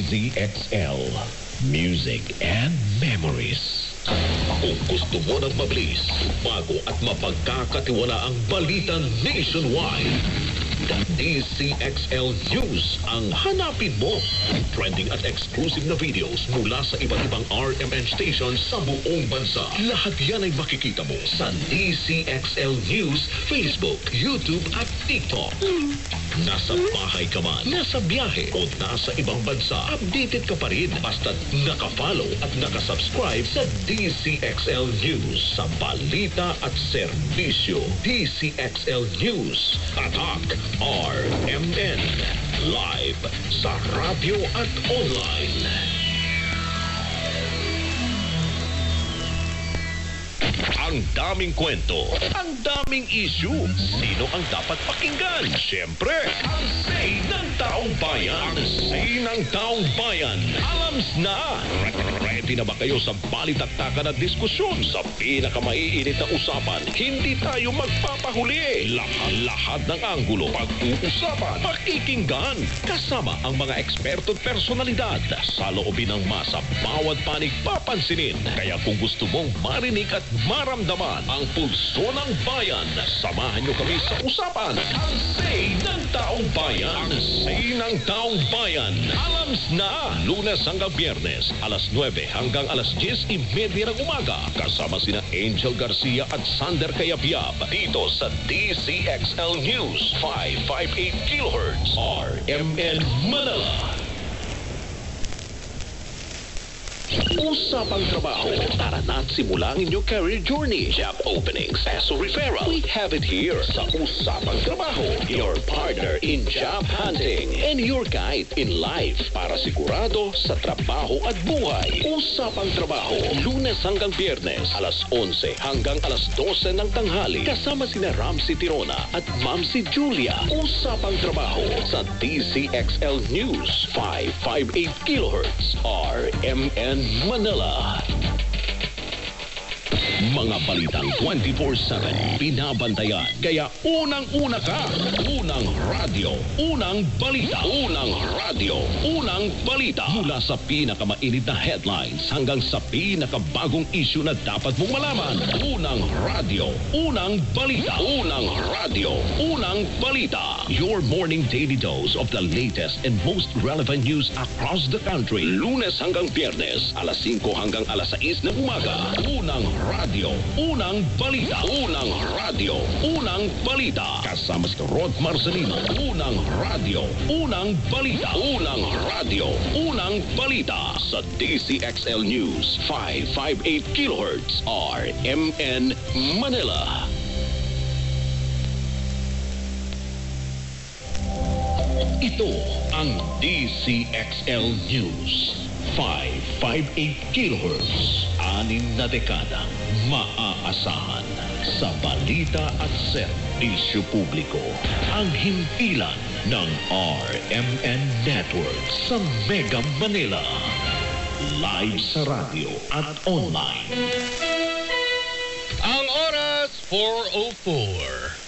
DZXL. Music and memories. Kung gusto mo ng mabilis, bago at mapagkakatiwalaang balita nationwide, DZXL News ang hanapin mo. Trending at exclusive na videos mula sa iba't ibang RMN stations sa buong bansa. Lahat yan ay makikita mo sa DZXL News, Facebook, YouTube at TikTok. Nasa bahay ka man, nasa biyahe o nasa ibang bansa, updated ka pa rin basta't nakafollow at nakasubscribe sa DZXL News sa balita at serbisyo. DZXL News, Tatak RMN, live sa radyo at online. Ang daming kwento, ang daming issue. Sino ang dapat pakinggan? Siyempre, ang say ng taong bayan. Ang say ng taong bayan. Alams na. Ready na ba kayo sa balitaktakan at diskusyon sa pinakamaiinit na usapan? Hindi tayo magpapahuli. Lahat ng anggulo, pag-uusapan, pakikinggan. Kasama ang mga eksperto at personalidad. Sa loobin ng masa, bawat panig papansinin. Kaya kung gusto mong marinig at maramdaman ang pulso ng bayan, samahan nyo kami sa usapan. Ang say ng taong bayan. Ang say ng taong bayan. Alams na. Lunes hanggang Biyernes, alas 9 hanggang alas 10:30 ng umaga. Kasama sina Angel Garcia at Sander Kayabyab. Dito sa DZXL News 558 kHz RMN Manila. Usapang trabaho. Tara na at simulan inyong career journey. Job openings, ESO referral. We have it here sa Usapang Trabaho. Your partner in job hunting and your guide in life para sigurado sa trabaho at buhay. Usapang Trabaho. Lunes hanggang Biyernes, alas 11 hanggang alas 12 ng tanghali. Kasama sina Ramsey Tirona at Mamsi Julia. Usapang Trabaho sa DZXL News 558 kHz RMN Manila. Mga balitang 24/7 binabantayan. Kaya unang-una ka. Unang radyo, unang balita. Unang radyo, unang balita. Mula sa pinakamainit na headlines hanggang sa pinakabagong issue na dapat mong malaman. Unang radyo, unang balita. Unang radyo, unang balita. Your morning daily dose of the latest and most relevant news across the country. Lunes hanggang Biyernes, alas 5 hanggang alas 6 ng umaga. Unang radyo, unang balita. Unang radyo, unang balita. Kasama si Rod Marcelino. Unang radyo, unang balita. Unang radyo, unang balita. Sa DZXL News 558 kHz RMN Manila. Ito ang DZXL News 558 kHz. 6 na dekadang maaasahan sa balita at serbisyo publiko. Ang himpilan ng RMN Network sa Mega Manila. Live sa radyo at online. Ang oras 4:04.